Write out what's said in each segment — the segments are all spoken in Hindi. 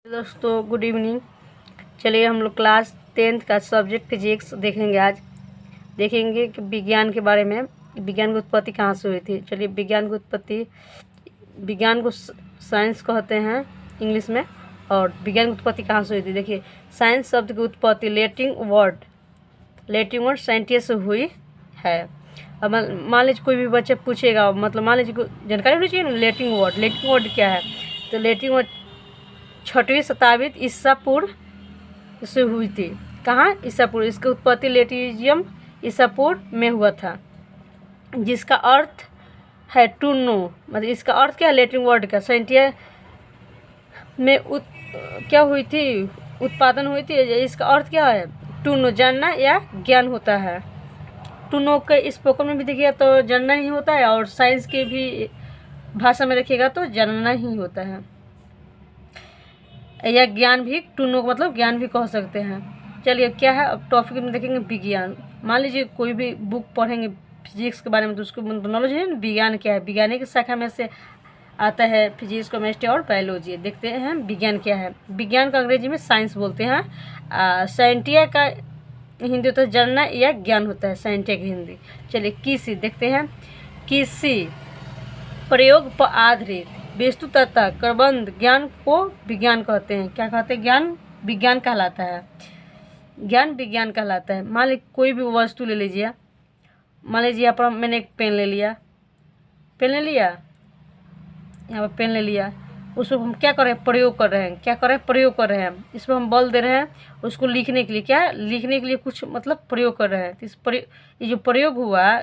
दोस्तों गुड इवनिंग। चलिए हम लोग क्लास 10th का सब्जेक्ट फिजिक्स देखेंगे। आज देखेंगे कि विज्ञान के बारे में, विज्ञान की उत्पत्ति कहाँ से हुई थी। चलिए विज्ञान की उत्पत्ति, विज्ञान को साइंस कहते हैं इंग्लिश में, और विज्ञान की उत्पत्ति कहाँ से हुई थी। देखिए साइंस शब्द की उत्पत्ति लैटिन वर्ड साइंटिस्ट से हुई है। अब मान लीजिए कोई भी बच्चे पूछेगा, मतलब मान लीजिए जानकारी होनी चाहिए ना, लैटिन वर्ड क्या है। तो लैटिन वर्ड 6वीं शताब्दी ईसा पूर्व से हुई थी। कहाँ? ईसा पूर्व। इसकी उत्पत्ति लेटिजियम ईसा पूर्व में हुआ था, जिसका अर्थ है टू नो। मतलब इसका अर्थ क्या है लैटिन वर्ड का। साइंटिया में क्या हुई थी, उत्पादन हुई थी। इसका अर्थ क्या है? टू नो, जानना या ज्ञान होता है। टू नो के स्पोकन में भी देखिएगा तो जानना ही होता है, और साइंस के भी भाषा में रखिएगा तो जानना ही होता है, या ज्ञान भी। टू नो मतलब ज्ञान भी कह सकते हैं। चलिए क्या है, अब टॉपिक में देखेंगे विज्ञान। मान लीजिए कोई भी बुक पढ़ेंगे फिजिक्स के बारे में तो उसको नॉलेज है ना, विज्ञान क्या है। विज्ञान की शाखा में से आता है फिजिक्स, केमिस्ट्री और बायोलॉजी। देखते हैं विज्ञान क्या है। विज्ञान का अंग्रेजी में साइंस बोलते हैं। साइंटिया का हिंदी होता है जानना या ज्ञान होता है, साइंटिया की हिंदी। चलिए किसी देखते हैं। किसी प्रयोग पर आधारित वस्तु तथा प्रबंध ज्ञान को विज्ञान कहते हैं। क्या कहते हैं? ज्ञान विज्ञान कहलाता है। ज्ञान विज्ञान कहलाता है। मान लीजिए कोई भी वस्तु ले लीजिए। मान लीजिए यहाँ पर मैंने एक पेन ले लिया, यहाँ पर पेन ले लिया। उसको हम क्या कर रहे हैं? प्रयोग कर रहे हैं। क्या कर रहे हैं? प्रयोग कर रहे हैं। इस पर हम बल दे रहे हैं उसको लिखने के लिए। क्या? लिखने के लिए कुछ मतलब प्रयोग कर रहे हैं। तो ये जो प्रयोग हुआ,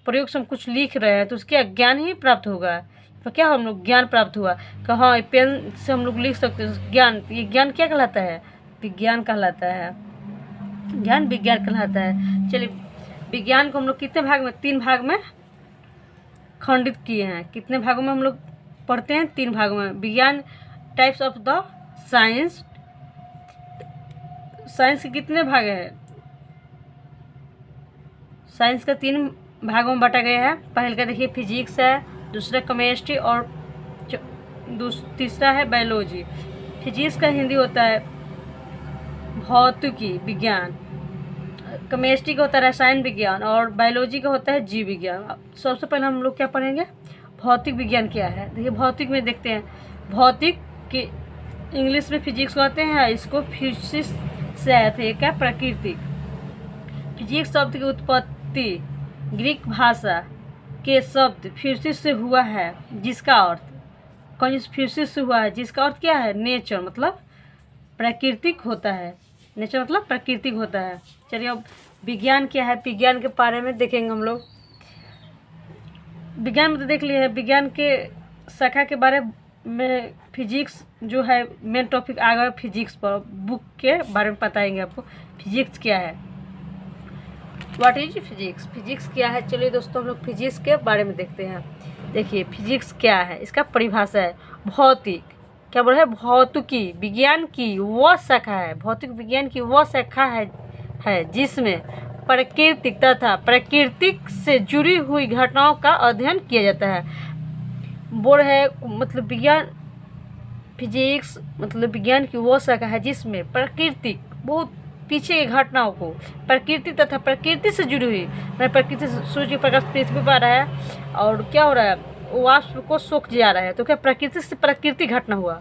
प्रयोग से हम कुछ लिख रहे हैं तो उसके ज्ञान ही प्राप्त होगा। तो क्या हम लोग ज्ञान प्राप्त हुआ कि हाँ पेन से हम लोग लिख सकते हैं। ज्ञान, ये ज्ञान क्या कहलाता है? विज्ञान कहलाता है। ज्ञान विज्ञान कहलाता है। चलिए विज्ञान को हम लोग कितने भाग में? 3 भाग में खंडित किए हैं। कितने भागों में हम लोग पढ़ते हैं? 3 भागों में। विज्ञान types of the science. Science के कितने भाग हैं? साइंस का 3 भागों में बांटा गया है। पहले का देखिए फिजिक्स है, दूसरा केमिस्ट्री और तीसरा है बायोलॉजी। फिजिक्स का हिंदी होता है भौतिकी विज्ञान, केमिस्ट्री का होता है रसायन विज्ञान, और बायोलॉजी का होता है जीव विज्ञान। सबसे पहले हम लोग क्या पढ़ेंगे? भौतिक विज्ञान क्या है। देखिए भौतिक में देखते हैं। भौतिक के इंग्लिश में फिजिक्स कहते हैं, इसको फिजिक्स से आया था। क्या? प्राकृतिक। फिजिक्स शब्द की उत्पत्ति ग्रीक भाषा के शब्द फिजिक्स से हुआ है, जिसका अर्थ फिजिक्स से हुआ है, जिसका अर्थ क्या है? नेचर मतलब प्राकृतिक होता है। नेचर मतलब प्राकृतिक होता है। चलिए अब विज्ञान क्या है, विज्ञान के बारे में देखेंगे हम लोग। विज्ञान में तो देख लिए है, विज्ञान के शाखा के बारे में फिजिक्स जो है मेन टॉपिक आ गया फिजिक्स पर। बुक के बारे में बताएंगे आपको फिजिक्स क्या है। What is physics? फिजिक्स क्या है? चलिए दोस्तों हम लोग फिजिक्स के बारे में देखते हैं। देखिए फिजिक्स क्या है, इसका परिभाषा है भौतिक। क्या बोला है? भौतिकी विज्ञान की वह शाखा है। भौतिक विज्ञान की वह शाखा है जिसमें प्राकृतिक तथा प्राकृतिक से जुड़ी हुई घटनाओं का अध्ययन किया जाता है। बोल है मतलब विज्ञान, फिजिक्स मतलब विज्ञान की वो शाखा है जिसमें प्राकृतिक, बहुत पीछे की घटनाओं को, प्रकृति तथा प्रकृति से जुड़ी हुई, प्रकृति से सूर्य की प्रकाश पृथ्वी पर आ रहा है और क्या हो रहा है? वाष्प को सोख जा रहा है। तो क्या प्रकृति से प्राकृतिक घटना हुआ?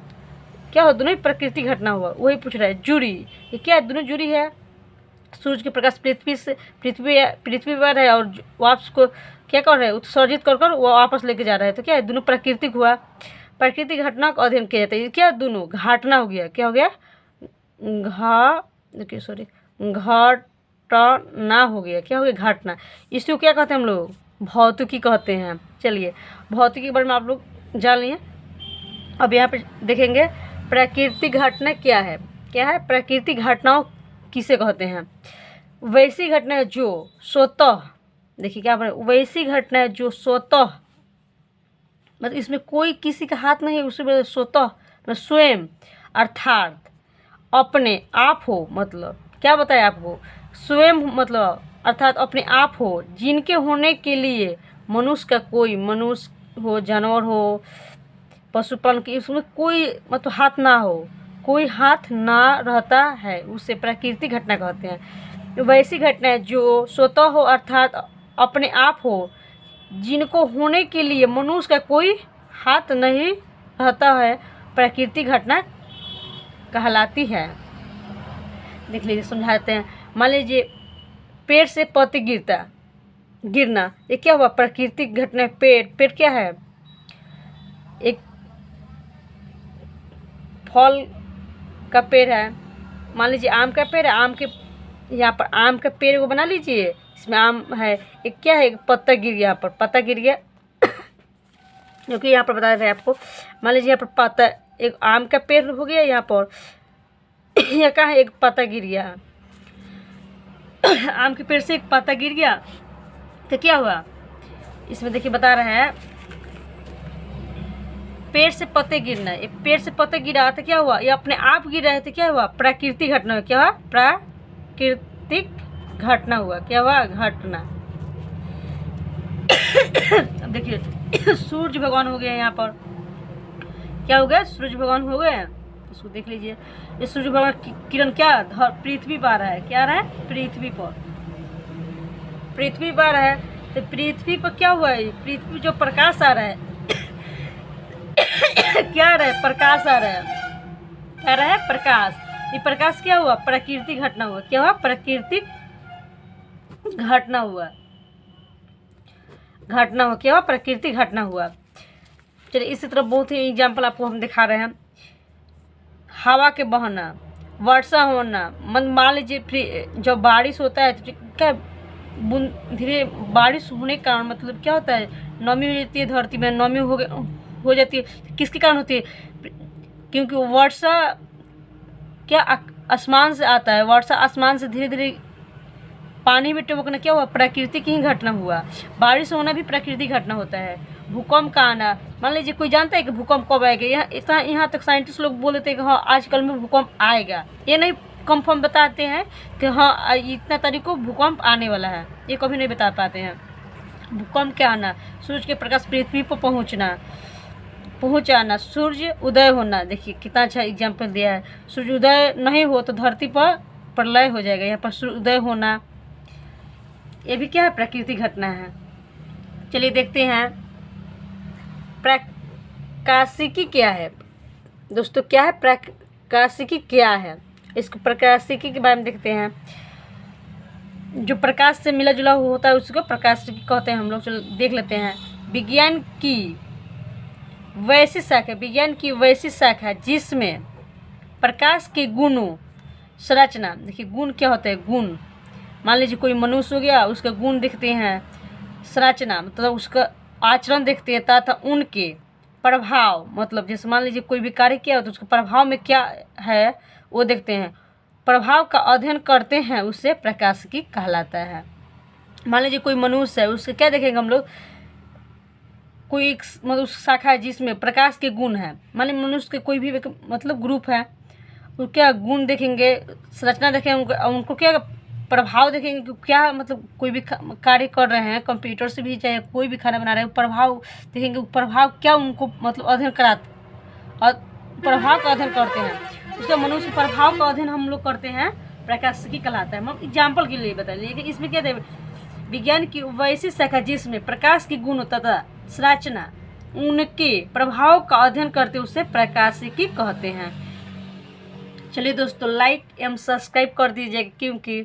क्या हो? दोनों ही प्रकृति घटना हुआ। वही पूछ रहा है जुड़ी। ये क्या है? दोनों जुड़ी है। सूर्य के प्रकाश पृथ्वी पर है और वाष्प को क्या कर रहा है? उत्सर्जित कर वो वापस लेके जा रहा है। तो क्या है? दोनों प्राकृतिक हुआ। प्राकृतिक घटना का अध्ययन किया जाता है। क्या? दोनों घटना हो गया। क्या हो गया? घटना हो गया। क्या हो गया? घटना। इसको क्या कहते हैं हम लोग? भौतिकी कहते हैं। चलिए भौतिकी के बारे में आप लोग जान लिए। अब यहाँ पे देखेंगे प्राकृतिक घटना क्या है। क्या है? प्राकृतिक घटनाओं किसे कहते हैं? वैसी घटना है जो स्वतः, देखिए क्या बोले, वैसी घटना है जो स्वतः, मतलब इसमें कोई किसी का हाथ नहीं, उसमें स्वतः मतलब स्वयं, अर्थात अपने आप हो। मतलब क्या बताया आपको? स्वयं मतलब अर्थात अपने आप हो, जिनके होने के लिए मनुष्य का, कोई मनुष्य हो, जानवर हो, पशुपालन की, उसमें कोई मतलब हाथ ना हो, कोई हाथ ना रहता है उसे प्राकृतिक घटना कहते हैं। वैसी घटनाएं जो स्वतः हो अर्थात अपने आप हो, जिनको होने के लिए मनुष्य का कोई हाथ नहीं रहता है, प्राकृतिक घटना कहलाती है। देख लीजिए, समझाते हैं। मान लीजिए पेड़ से पत्ती गिरना, ये क्या हुआ? प्राकृतिक घटना। पेड़ क्या है? एक फल का पेड़ है। मान लीजिए आम का पेड़ है, आम के यहाँ पर आम का पेड़ को बना लीजिए, इसमें आम है, एक क्या है? एक पत्ता गिर गया, यहाँ पर पत्ता गिर गया क्योंकि यहाँ पर बता रहे हैं आपको। मान लीजिए यहाँ पर पत्ता, एक आम का पेड़ हो गया, यहाँ पर यह कहाँ है? एक पत्ता गिर गया आम के पेड़ से एक पत्ता गिर गया, तो क्या हुआ? इसमें देखिए बता रहे हैं, पेड़ से पत्ते गिरना। एक पेड़ से पत्ते गिरा तो क्या हुआ? ये अपने आप गिर रहे थे, क्या हुआ? प्राकृतिक घटना हुआ। क्या हुआ? प्राकृतिक घटना हुआ। क्या हुआ? घटना। अब देखिए सूरज भगवान हो गए, यहाँ पर क्या हो गया? सूरज भगवान हो गए। इसको देख लीजिए, ये सूरज भगवान की किरण क्या पृथ्वी पर आ रहा है। क्या आ रहा है? पृथ्वी पर आ रहा है। तो पृथ्वी पर क्या हुआ है? पृथ्वी जो प्रकाश आ रहा है क्या आ रहा है? प्रकाश आ रहा है। क्या आ रहा है? प्रकाश। ये प्रकाश क्या हुआ? प्राकृतिक घटना हुआ। क्या हुआ? प्राकृतिक घटना हुआ। क्या हुआ? प्राकृतिक घटना हुआ। चलिए इसी तरह बहुत ही एग्जाम्पल आपको हम दिखा रहे हैं। हवा के बहना, वर्षा होना। मान लीजिए जब बारिश होता है तो क्या धीरे बारिश होने के कारण मतलब क्या होता है? नमी हो जाती है धरती में, नमी हो जाती है। किसके कारण होती है? क्योंकि वर्षा क्या आसमान से आता है। वर्षा आसमान से धीरे धीरे पानी में टपकना क्या हुआ? प्राकृतिक ही घटना हुआ। बारिश होना भी प्राकृतिक घटना होता है। भूकंप का आना, मान लीजिए कोई जानता है कि भूकंप कब आएगा? यहाँ तक साइंटिस्ट लोग बोल देते हैं कि हाँ आजकल में भूकंप आएगा। ये नहीं कंफर्म बताते हैं कि हाँ इतना तारीख को भूकंप आने वाला है, ये कभी नहीं बता पाते हैं। भूकंप क्या आना, सूरज के प्रकाश पृथ्वी पर पहुँचाना, सूर्य उदय होना। देखिए कितना अच्छा एग्जाम्पल दिया है। सूर्य उदय नहीं हो तो धरती पर प्रलय हो जाएगा। यहाँ पर सूर्य उदय होना, ये भी क्या है? प्राकृतिक घटना है। चलिए देखते हैं प्रकाशिकी क्या है। दोस्तों क्या है प्रकाशिकी? क्या है इसको? प्रकाशिकी के बारे में देखते हैं। जो प्रकाश से मिला जुला होता है उसको प्रकाशिकी कहते हैं हम लोग। चलो देख लेते हैं। विज्ञान की वैसी शाखा जिसमें प्रकाश के गुणों संरचना। देखिए गुण क्या होता है? गुण, मान लीजिए कोई मनुष्य हो गया, उसका गुण देखते हैं। संरचना मतलब उसका आचरण देखते हैं, तथा उनके प्रभाव मतलब जैसे मान लीजिए कोई भी कार्य किया तो उसके प्रभाव में क्या है वो देखते हैं। प्रभाव का अध्ययन करते हैं, उससे प्रकाशिकी कहलाता है। मान लीजिए कोई मनुष्य है, उसके क्या देखेंगे हम लोग? कोई एक मतलब शाखा है जिसमें प्रकाश के गुण है। मान लीजिए मनुष्य के कोई भी मतलब ग्रुप है, तो क्या गुण देखेंगे, संरचना देखेंगे, उनको क्या प्रभाव देखेंगे कि क्या मतलब कोई भी कार्य कर रहे हैं, कंप्यूटर से भी चाहे कोई भी खाना बना रहे हैं, प्रभाव देखेंगे। प्रभाव क्या उनको मतलब अध्ययन और प्रभाव का अध्ययन करते हैं। उसका मनुष्य प्रभाव का अध्ययन हम लोग करते हैं, प्रकाशिकी कहलाता है। हम एग्जाम्पल के लिए बता लीजिए कि इसमें क्या है? विज्ञान की वैसी शाखा जिसमें प्रकाश की गुण तथा संरचना उनके प्रभाव का अध्ययन करते उसे प्रकाशिकी कहते हैं। चलिए दोस्तों लाइक एवं सब्सक्राइब कर दीजिएगा क्योंकि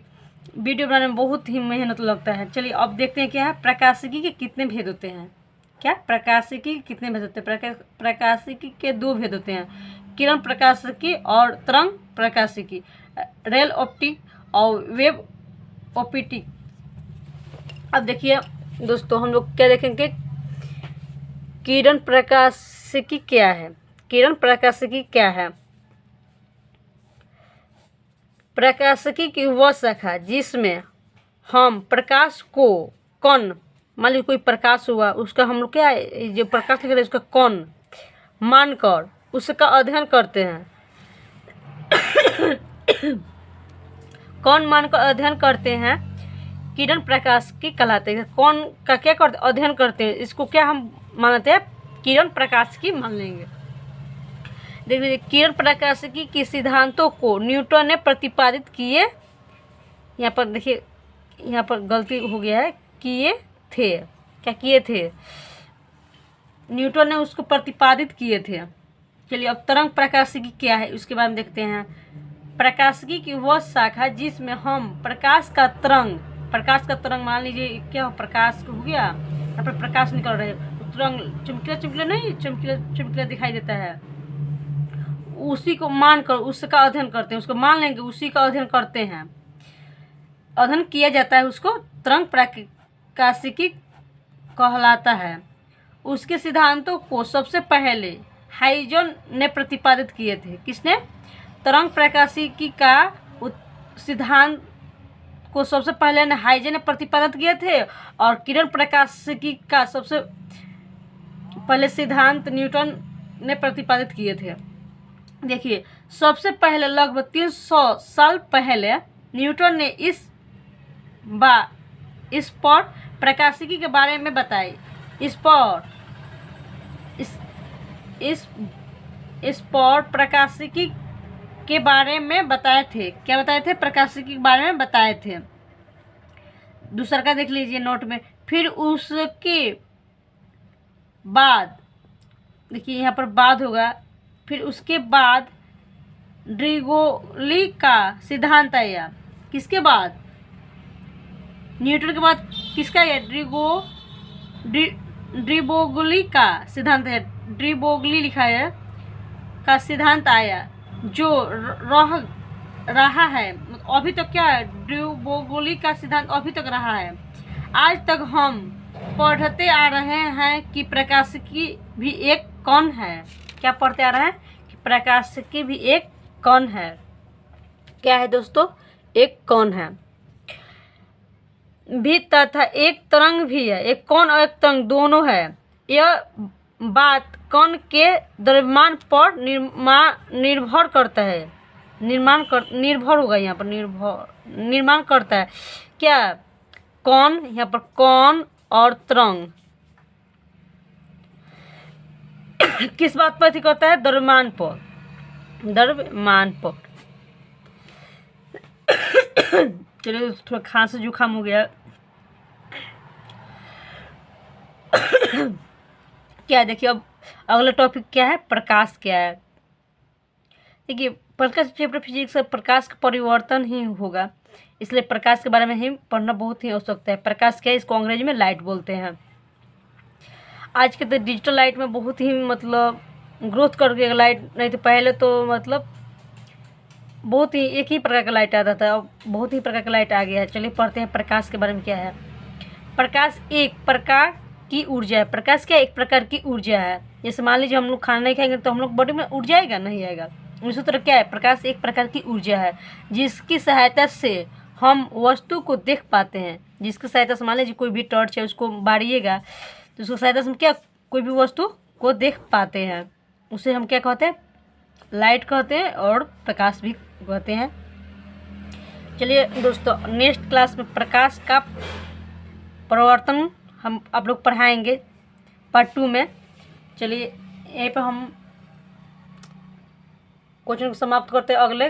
वीडियो बनाने में बहुत ही मेहनत लगता है। चलिए अब देखते हैं क्या है प्रकाशिकी के कितने भेद होते हैं। क्या प्रकाशिकी के कितने भेद होते हैं? प्रकाशिकी के 2 भेद होते हैं, किरण प्रकाशिकी और तरंग प्रकाशिकी, रेल ऑप्टिक और वेब ऑप्टिक। अब देखिए दोस्तों हम लोग क्या देखेंगे, किरण प्रकाशिकी क्या है। किरण प्रकाशिकी क्या है? प्रकाशिकी की वह शाखा जिसमें हम प्रकाश को कण, मान लीजिए कोई प्रकाश हुआ, उसका हम लोग क्या जो प्रकाश दिख रहा है उसका कण मानकर उसका अध्ययन करते हैं। कौन मानकर अध्ययन करते हैं, किरण प्रकाशिकी कहलाते हैं। कौन का क्या करते? अध्ययन करते हैं। इसको क्या हम मानते हैं? किरण प्रकाशिकी मान लेंगे। देख लीजिए, किरण प्रकाशिकी के सिद्धांतों को न्यूटन ने प्रतिपादित किए। यहाँ पर देखिए, यहाँ पर गलती हो गया है, किए थे, क्या किए थे, न्यूटन ने उसको प्रतिपादित किए थे। चलिए अब तरंग प्रकाशिकी क्या है उसके बारे में देखते हैं। प्रकाशिकी की वह शाखा जिसमें हम प्रकाश का तरंग मान लीजिए क्या हो, प्रकाश हो गया, यहाँ पर प्रकाश निकल रहे, तरंग चमकीला नहीं, चमकीला दिखाई देता है, उसी को मानकर उसका अध्ययन करते हैं, उसको मान लेंगे, उसी का अध्ययन करते हैं, अध्ययन किया जाता है, उसको तरंग प्रकाशिकी कहलाता है। उसके सिद्धांतों को सबसे पहले हाइजन ने प्रतिपादित किए थे। किसने? तरंग प्रकाशिकी का सिद्धांत को सबसे पहले हाइजन ने प्रतिपादित किए थे, और किरण प्रकाशिकी का सबसे पहले सिद्धांत न्यूटन ने प्रतिपादित किए थे। देखिए, सबसे पहले लगभग 300 साल पहले न्यूटन ने इस स्पॉट प्रकाशिकी के बारे में बताए। स्पॉट प्रकाशिकी के बारे में बताए थे। क्या बताए थे? प्रकाशिकी के बारे में बताए थे। दूसरा का देख लीजिए नोट में। फिर उसके बाद देखिए, यहाँ पर बाद होगा, फिर उसके बाद ड्रिगोली का सिद्धांत आया। किसके बाद? न्यूटन के बाद किसका आया? ड्रिबोगली का सिद्धांत है, ड्रिबोगली लिखा है, का सिद्धांत आया, जो रहा है अभी तक। क्या है? ड्रिबोगली का सिद्धांत अभी तक रहा है। आज तक हम पढ़ते आ रहे हैं कि प्रकाशिकी भी एक कण है। क्या पढ़ते आ रहे हैं? कि प्रकाशिकी भी एक कण है। क्या है दोस्तों? एक कण है भी, तथा एक तरंग भी है। एक कण और एक तरंग दोनों है। यह बात कण के द्रव्यमान पर निर्भर करता है। निर्भर होगा, यहाँ पर निर्माण करता है। क्या? कण, यहाँ पर कण और तरंग किस बात पर करता है? द्रव्यमान पर। चलिए, थोड़ा खांसी जुकाम हो गया। क्या देखिए, अब अगला टॉपिक क्या है? प्रकाश क्या है। देखिए, प्रकाश चैप्टर फिजिक्स से प्रकाश का परिवर्तन ही होगा, इसलिए प्रकाश के बारे में ही पढ़ना बहुत ही आवश्यकता है। प्रकाश क्या है? इसको अंग्रेजी में लाइट बोलते हैं। आज के तो डिजिटल लाइट में बहुत ही मतलब ग्रोथ कर गया लाइट, नहीं तो पहले तो मतलब बहुत ही एक ही प्रकार का लाइट आता था, अब बहुत ही प्रकार का लाइट आ गया है। चलिए पढ़ते हैं प्रकाश के बारे में क्या है। प्रकाश एक प्रकार की ऊर्जा है। प्रकाश क्या? एक प्रकार की ऊर्जा है। जैसे मान लीजिए हम लोग खाना नहीं खाएंगे तो हम लोग बॉडी में ऊर्जा आएगा? नहीं आएगा। उसी तरह क्या है? प्रकाश एक प्रकार की ऊर्जा है, जिसकी सहायता से हम वस्तु को देख पाते हैं। जिसकी सहायता से मान लीजिए कोई भी टॉर्च है, उसको बारिएगा तो उसकी सहायता से हम क्या कोई भी वस्तु को देख पाते हैं। उसे हम क्या कहते हैं? लाइट कहते हैं, और प्रकाश भी कहते हैं। चलिए दोस्तों, नेक्स्ट क्लास में प्रकाश का परिवर्तन हम आप लोग पढ़ाएंगे पार्ट 2 में। चलिए यहीं पर हम क्वेश्चन को समाप्त करते हैं। अगले